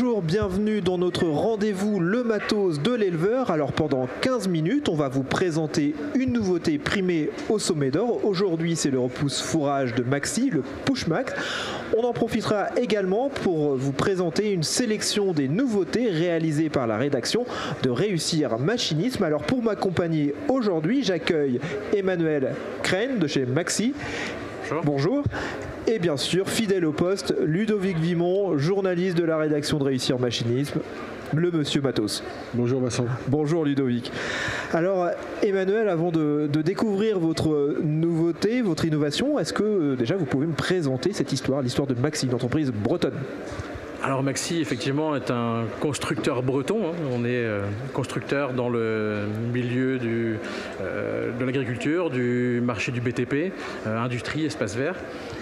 Bonjour, bienvenue dans notre rendez-vous Le Matos de l'éleveur. Alors pendant 15 minutes, on va vous présenter une nouveauté primée au Sommet d'Or. Aujourd'hui, c'est le repousse fourrage de Maxi, le Push Max. On en profitera également pour vous présenter une sélection des nouveautés réalisées par la rédaction de Réussir Machinisme. Alors pour m'accompagner aujourd'hui, j'accueille Emmanuel Crane de chez Maxi. Bonjour. Bonjour. Et bien sûr, fidèle au poste, Ludovic Vimon, journaliste de la rédaction de Réussir Machinisme, le monsieur Matos. Bonjour Vincent. Bonjour Ludovic. Alors Emmanuel, avant de découvrir votre nouveauté, votre innovation, est-ce que déjà vous pouvez me présenter cette histoire, l'histoire de Maxi, une entreprise bretonne? Alors Maxi, effectivement, est un constructeur breton. On est constructeur dans le milieu de l'agriculture, du marché du BTP, industrie, espace vert.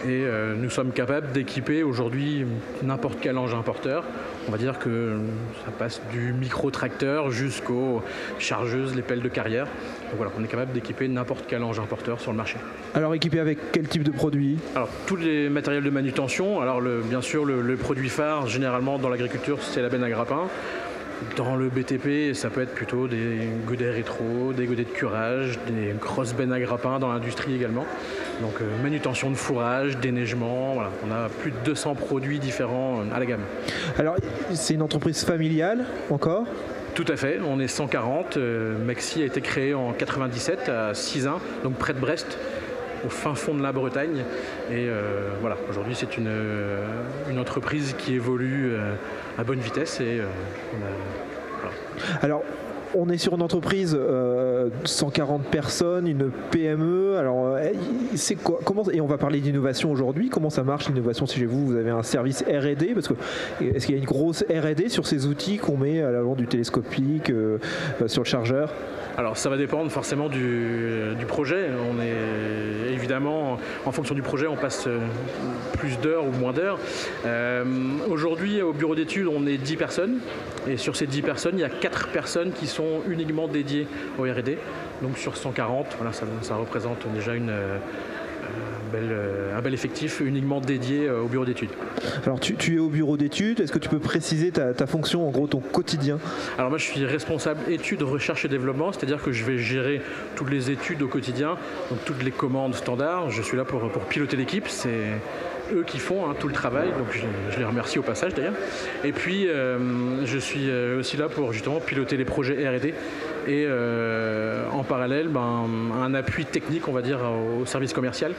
Et nous sommes capables d'équiper aujourd'hui n'importe quel engin porteur. On va dire que ça passe du micro-tracteur jusqu'aux chargeuses, les pelles de carrière. Donc voilà, on est capable d'équiper n'importe quel engin porteur sur le marché. Alors équipé avec quel type de produit? Alors tous les matériels de manutention. Alors bien sûr le produit phare généralement dans l'agriculture c'est la benne à grappin. Dans le BTP, ça peut être plutôt des godets rétro, des godets de curage, des grosses bennes à grappin dans l'industrie également. Donc manutention de fourrage, déneigement, voilà. On a plus de 200 produits différents à la gamme. Alors c'est une entreprise familiale encore? Tout à fait, on est 140. Maxi a été créé en 97 à Sizun, donc près de Brest, au fin fond de la Bretagne. Et voilà, aujourd'hui c'est une entreprise qui évolue à bonne vitesse. Et, voilà. Alors, on est sur une entreprise, 140 personnes, une PME. Alors, c'est quoi, et on va parler d'innovation aujourd'hui. Comment ça marche l'innovation chez vous? Vous avez un service R&D, parce que est-ce qu'il y a une grosse R&D sur ces outils qu'on met à l'avant du télescopique, sur le chargeur? Alors ça va dépendre forcément du projet. On est évidemment, en fonction du projet, on passe plus d'heures ou moins d'heures. Aujourd'hui, au bureau d'études, on est 10 personnes. Et sur ces 10 personnes, il y a 4 personnes qui sont uniquement dédiées au R&D. Donc sur 140, voilà, ça représente déjà un bel effectif uniquement dédié au bureau d'études. Alors tu es au bureau d'études, est-ce que tu peux préciser ta fonction, en gros ton quotidien? Alors moi je suis responsable études, recherche et développement, c'est-à-dire que je vais gérer toutes les études au quotidien, donc toutes les commandes standards. Je suis là pour piloter l'équipe, c'est eux qui font tout le travail, donc je les remercie au passage d'ailleurs. Et puis je suis aussi là pour justement piloter les projets R&D et en parallèle un appui technique on va dire au service commercial.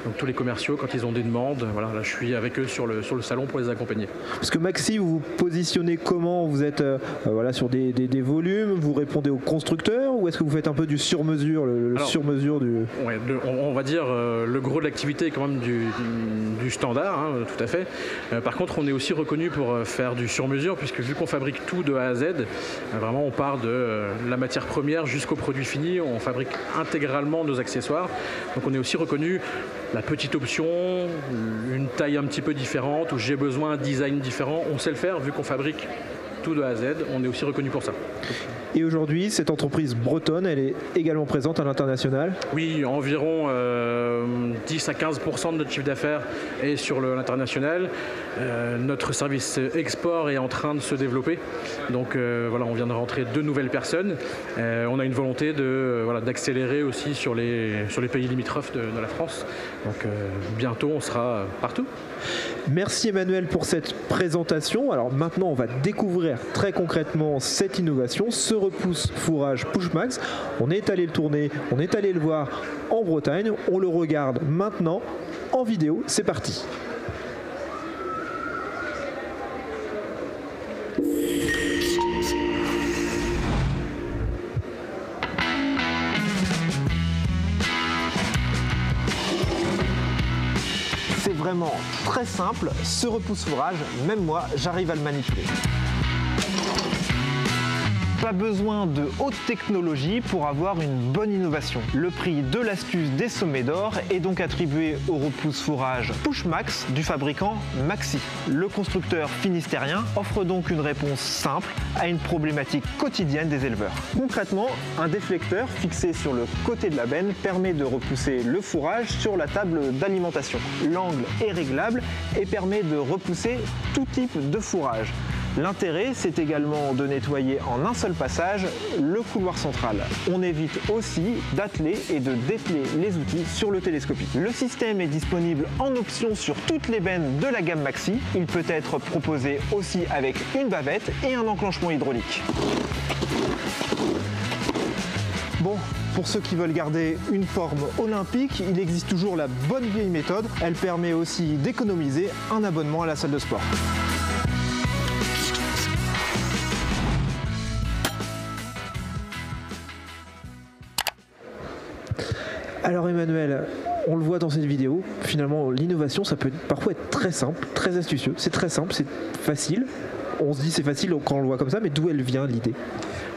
Donc tous les commerciaux, quand ils ont des demandes, voilà, là, je suis avec eux sur le salon pour les accompagner. Parce que Maxi, vous vous positionnez comment? Vous êtes voilà, sur des volumes, vous répondez aux constructeurs, ou est-ce que vous faites un peu du sur-mesure, sur-mesure du... Ouais, on va dire le gros de l'activité est quand même du standard, tout à fait. Par contre, on est aussi reconnu pour faire du sur-mesure, puisque vu qu'on fabrique tout de A à Z, vraiment on part de la matière première jusqu'au produit fini, on fabrique intégralement nos accessoires. Donc on est aussi reconnu la petite option, une taille un petit peu différente, où j'ai besoin d'un design différent, on sait le faire vu qu'on fabrique tout de A à Z, on est aussi reconnu pour ça. Et aujourd'hui, cette entreprise bretonne, elle est également présente à l'international? Oui, environ 10 à 15% de notre chiffre d'affaires est sur l'international. Notre service export est en train de se développer. Donc voilà, on vient de rentrer 2 nouvelles personnes. On a une volonté d'accélérer aussi sur les pays limitrophes de la France. Donc bientôt, on sera partout. Merci Emmanuel pour cette présentation. Alors maintenant, on va découvrir très concrètement cette innovation, ce repousse fourrage Push Max. On est allé le tourner, on est allé le voir en Bretagne. On le regarde maintenant en vidéo. C'est parti. C'est vraiment très simple, ce repousse fourrage, même moi, j'arrive à le manipuler. Pas besoin de haute technologie pour avoir une bonne innovation. Le prix de l'astuce des Sommets d'Or est donc attribué au repousse fourrage Push Max du fabricant Maxi. Le constructeur finistérien offre donc une réponse simple à une problématique quotidienne des éleveurs. Concrètement, un déflecteur fixé sur le côté de la benne permet de repousser le fourrage sur la table d'alimentation. L'angle est réglable et permet de repousser tout type de fourrage. L'intérêt, c'est également de nettoyer en un seul passage le couloir central. On évite aussi d'atteler et de dételer les outils sur le télescopique. Le système est disponible en option sur toutes les bennes de la gamme Maxi. Il peut être proposé aussi avec une bavette et un enclenchement hydraulique. Bon, pour ceux qui veulent garder une forme olympique, il existe toujours la bonne vieille méthode. Elle permet aussi d'économiser un abonnement à la salle de sport. Alors Emmanuel, on le voit dans cette vidéo, finalement l'innovation ça peut parfois être très simple, très astucieux, c'est très simple, c'est facile. On se dit c'est facile quand on le voit comme ça, mais d'où elle vient l'idée?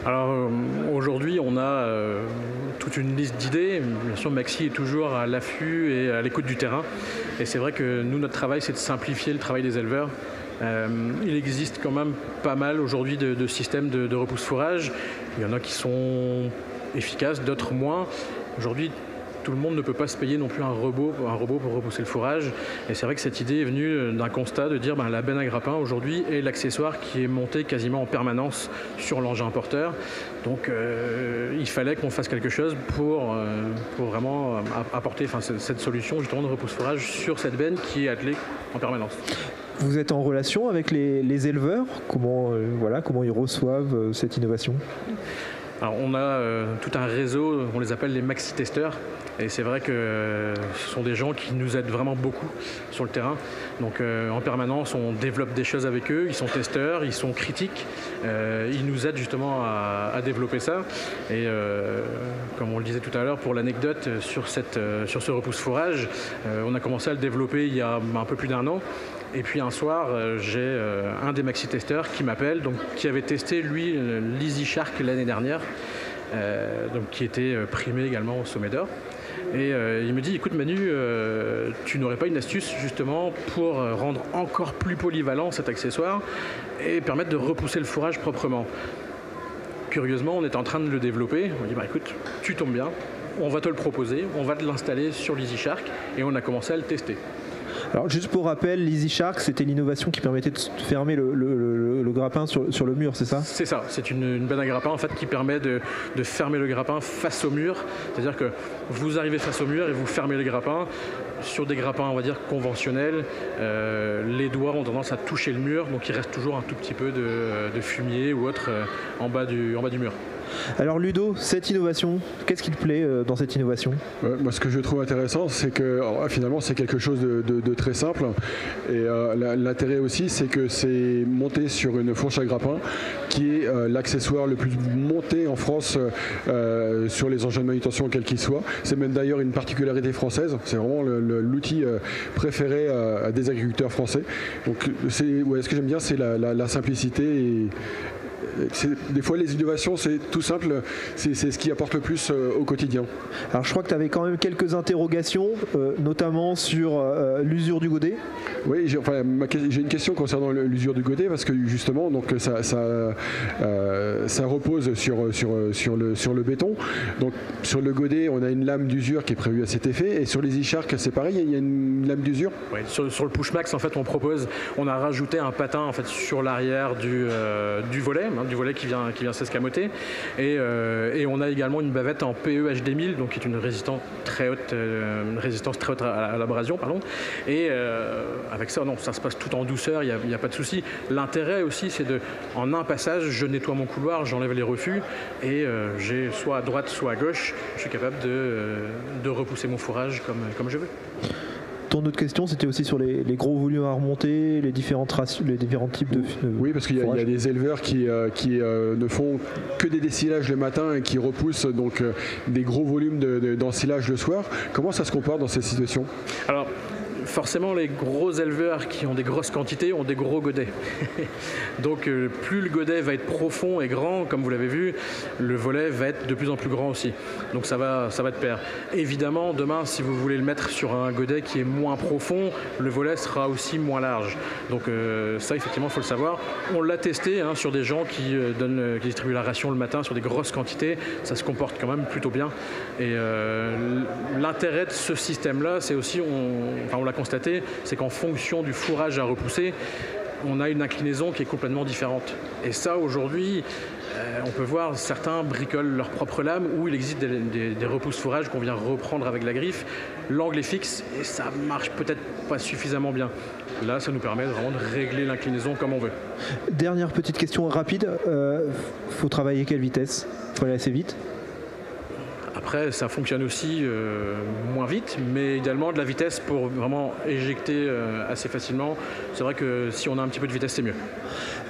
Alors aujourd'hui on a toute une liste d'idées. Bien sûr Maxi est toujours à l'affût et à l'écoute du terrain. Et c'est vrai que nous notre travail c'est de simplifier le travail des éleveurs. Il existe quand même pas mal aujourd'hui de systèmes de repousse-fourrage. Il y en a qui sont efficaces, d'autres moins. Aujourd'hui tout le monde ne peut pas se payer non plus un robot pour repousser le fourrage. Et c'est vrai que cette idée est venue d'un constat de dire la benne à grappin aujourd'hui est l'accessoire qui est monté quasiment en permanence sur l'engin porteur. Donc il fallait qu'on fasse quelque chose pour vraiment apporter cette solution justement de repousse-fourrage sur cette benne qui est attelée en permanence. Vous êtes en relation avec les éleveurs? Comment ils reçoivent cette innovation? Alors on a tout un réseau, on les appelle les maxi-testeurs. Et c'est vrai que ce sont des gens qui nous aident vraiment beaucoup sur le terrain. Donc en permanence, on développe des choses avec eux. Ils sont testeurs, ils sont critiques. Ils nous aident justement à développer ça. Et comme on le disait tout à l'heure, pour l'anecdote sur ce repousse-fourrage, on a commencé à le développer il y a un peu plus d'1 an. Et puis un soir, j'ai un des maxi-testeurs qui m'appelle, qui avait testé lui l'Easy Shark l'année dernière, qui était primé également au Sommet d'Or. Et il me dit, écoute Manu, tu n'aurais pas une astuce justement pour rendre encore plus polyvalent cet accessoire et permettre de repousser le fourrage proprement. Curieusement, on est en train de le développer. On dit, écoute, tu tombes bien, on va te le proposer, on va te l'installer sur l'Easy Shark et on a commencé à le tester. Alors juste pour rappel, l'Easy Shark, c'était l'innovation qui permettait de fermer le grappin sur le mur, c'est ça? C'est ça, c'est une benne à grappin en fait qui permet de fermer le grappin face au mur. C'est-à-dire que vous arrivez face au mur et vous fermez le grappin. Sur des grappins, on va dire, conventionnels, les doigts ont tendance à toucher le mur, donc il reste toujours un tout petit peu de fumier ou autre en bas du mur. Alors Ludo, cette innovation, qu'est-ce qui te plaît dans cette innovation? Moi, ce que je trouve intéressant, c'est que finalement c'est quelque chose de très simple. Et l'intérêt aussi, c'est que c'est monté sur une fourche à grappin, qui est l'accessoire le plus monté en France sur les engins de manutention, quels qu'ils soient. C'est même d'ailleurs une particularité française. C'est vraiment l'outil préféré des agriculteurs français. Donc, ce que j'aime bien, c'est la simplicité. Et des fois les innovations c'est tout simple, c'est ce qui apporte le plus au quotidien. Alors je crois que tu avais quand même quelques interrogations, notamment sur l'usure du godet. Oui, j'ai une question concernant l'usure du godet parce que justement donc ça repose sur le béton. Donc sur le godet on a une lame d'usure qui est prévue à cet effet et sur les e-shark c'est pareil, il y a une lame d'usure. Oui, sur le Pushmax en fait on a rajouté un patin en fait sur l'arrière du volet. Du volet qui vient s'escamoter et on a également une bavette en PE HD1000 donc qui est une résistance très haute à l'abrasion et avec ça non, ça se passe tout en douceur, il n'y a pas de souci. L'intérêt aussi c'est en un passage je nettoie mon couloir, j'enlève les refus et j'ai soit à droite soit à gauche, je suis capable de repousser mon fourrage comme je veux. Ton autre question, c'était aussi sur les gros volumes à remonter, les différents types de oui, parce qu'il y a des éleveurs qui ne font que des décilages le matin et qui repoussent donc des gros volumes d'ensilage le soir. Comment ça se compare dans cette situation? Alors, forcément, les gros éleveurs qui ont des grosses quantités ont des gros godets. Donc, plus le godet va être profond et grand, comme vous l'avez vu, le volet va être de plus en plus grand aussi. Donc, ça va de pair. Évidemment, demain, si vous voulez le mettre sur un godet qui est moins profond, le volet sera aussi moins large. Donc, ça, effectivement, il faut le savoir. On l'a testé sur des gens qui distribuent la ration le matin sur des grosses quantités. Ça se comporte quand même plutôt bien. Et l'intérêt de ce système-là, c'est aussi, on l'a constaté, c'est qu'en fonction du fourrage à repousser, on a une inclinaison qui est complètement différente. Et ça, aujourd'hui, on peut voir certains bricolent leur propre lame où il existe des repousses-fourrages qu'on vient reprendre avec la griffe. L'angle est fixe et ça marche peut-être pas suffisamment bien. Là, ça nous permet vraiment de régler l'inclinaison comme on veut. Dernière petite question rapide, faut travailler quelle vitesse? Faut aller assez vite? Après, ça fonctionne aussi moins vite, mais idéalement de la vitesse pour vraiment éjecter assez facilement. C'est vrai que si on a un petit peu de vitesse, c'est mieux.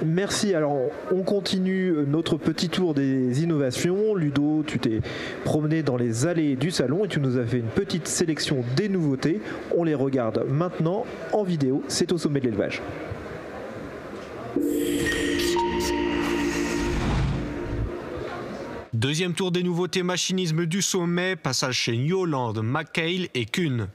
Merci. Alors, on continue notre petit tour des innovations. Ludo, tu t'es promené dans les allées du salon et tu nous as fait une petite sélection des nouveautés. On les regarde maintenant en vidéo. C'est au sommet de l'élevage. Deuxième tour des nouveautés machinisme du sommet, passage chez New Holland, McHale et Kuhn.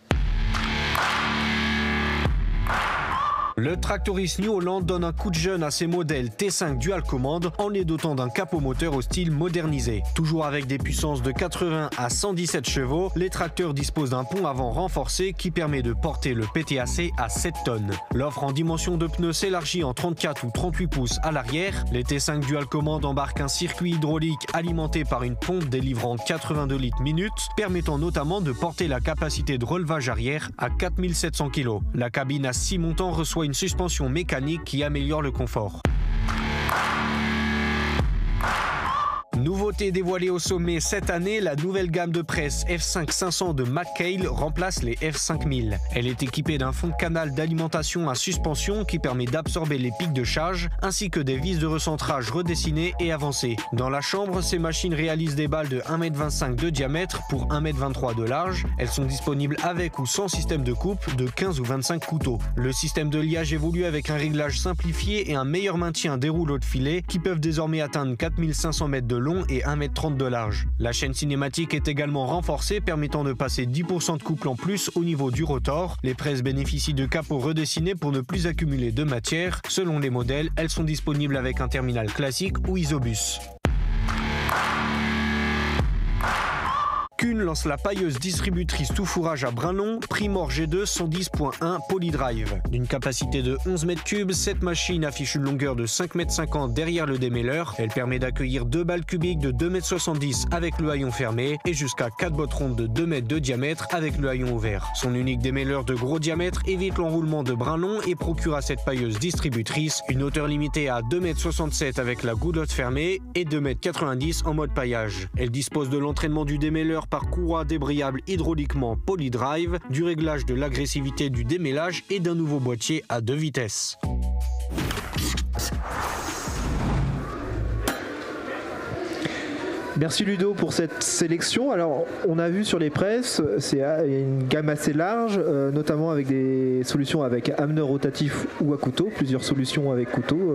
Le tractoriste New Holland donne un coup de jeune à ses modèles T5 dual commande en les dotant d'un capot moteur au style modernisé. Toujours avec des puissances de 80 à 117 chevaux, les tracteurs disposent d'un pont avant renforcé qui permet de porter le PTAC à 7 tonnes. L'offre en dimension de pneus s'élargit en 34 ou 38 pouces à l'arrière. Les T5 dual commande embarquent un circuit hydraulique alimenté par une pompe délivrant 82 litres minute, permettant notamment de porter la capacité de relevage arrière à 4700 kg. La cabine à 6 montants reçoit une suspension mécanique qui améliore le confort. Nouveauté dévoilée au sommet cette année, la nouvelle gamme de presse F5 500 de McHale remplace les F5000. Elle est équipée d'un fond de canal d'alimentation à suspension qui permet d'absorber les pics de charge, ainsi que des vis de recentrage redessinées et avancées. Dans la chambre, ces machines réalisent des balles de 1,25 m de diamètre pour 1,23 m de large. Elles sont disponibles avec ou sans système de coupe de 15 ou 25 couteaux. Le système de liage évolue avec un réglage simplifié et un meilleur maintien des rouleaux de filet qui peuvent désormais atteindre 4500 m de long et 1,30 m de large. La chaîne cinématique est également renforcée, permettant de passer 10% de couple en plus au niveau du rotor. Les presses bénéficient de capots redessinés pour ne plus accumuler de matière. Selon les modèles, elles sont disponibles avec un terminal classique ou isobus. Kuhn lance la pailleuse distributrice tout fourrage à brin long, Primor G2 110.1 Polydrive. D'une capacité de 11 m3, cette machine affiche une longueur de 5,50 m derrière le démêleur. Elle permet d'accueillir 2 balles cubiques de 2,70 m avec le haillon fermé et jusqu'à 4 bottes rondes de 2 m de diamètre avec le haillon ouvert. Son unique démêleur de gros diamètre évite l'enroulement de brin long et procure à cette pailleuse distributrice une hauteur limitée à 2,67 m avec la goulotte fermée et 2,90 m en mode paillage. Elle dispose de l'entraînement du démêleur par courroie débrayable hydrauliquement Polydrive, du réglage de l'agressivité du démêlage et d'un nouveau boîtier à 2 vitesses. Merci Ludo pour cette sélection. Alors, on a vu sur les presses, c'est une gamme assez large, notamment avec des solutions avec ameneur rotatif ou à couteau, plusieurs solutions avec couteau.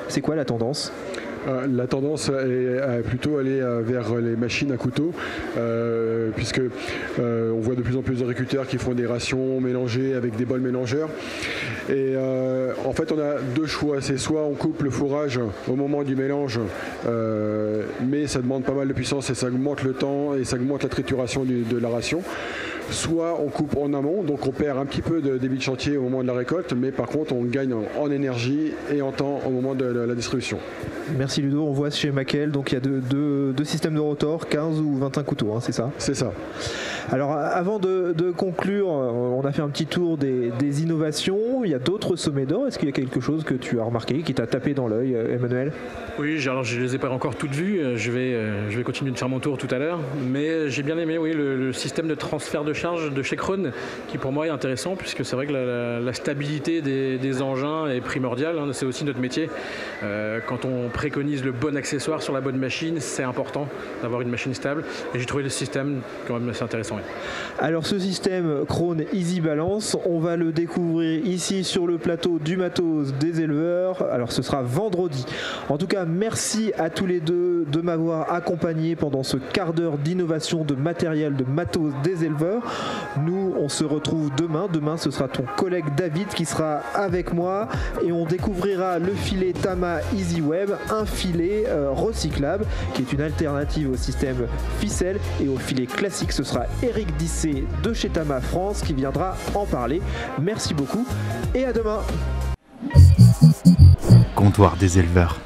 C'est quoi la tendance ? La tendance est plutôt aller vers les machines à couteau, puisque on voit de plus en plus de agriculteurs qui font des rations mélangées avec des bols mélangeurs. Et en fait, on a deux choix. C'est soit on coupe le fourrage au moment du mélange, mais ça demande pas mal de puissance et ça augmente le temps et ça augmente la trituration de la ration. Soit on coupe en amont, donc on perd un petit peu de débit de chantier au moment de la récolte, mais par contre on gagne en énergie et en temps au moment de la distribution. Merci Ludo, on voit chez McHale, donc il y a deux systèmes de rotor, 15 ou 21 couteaux, hein, c'est ça ? C'est ça. Alors avant de conclure, on a fait un petit tour des innovations, il y a d'autres sommets d'or, est-ce qu'il y a quelque chose que tu as remarqué, qui t'a tapé dans l'œil, Emmanuel ? Oui, alors je ne les ai pas encore toutes vues, je vais continuer de faire mon tour tout à l'heure, mais j'ai bien aimé le système de transfert de charge de chez Krone, qui pour moi est intéressant, puisque c'est vrai que la stabilité des engins est primordiale, hein, c'est aussi notre métier. Quand on préconise le bon accessoire sur la bonne machine, c'est important d'avoir une machine stable, et j'ai trouvé le système quand même assez intéressant. Oui. Alors ce système Krone Easy Balance, on va le découvrir ici sur le plateau du matos des éleveurs, alors ce sera vendredi. En tout cas, merci à tous les deux de m'avoir accompagné pendant ce quart d'heure d'innovation de matériel de matos des éleveurs. Nous, on se retrouve demain. Demain, ce sera ton collègue David qui sera avec moi et on découvrira le filet Tama Easy Web, un filet recyclable qui est une alternative au système ficelle et au filet classique. Ce sera Eric Dissé de chez Tama France qui viendra en parler. Merci beaucoup et à demain. comptoir des éleveurs.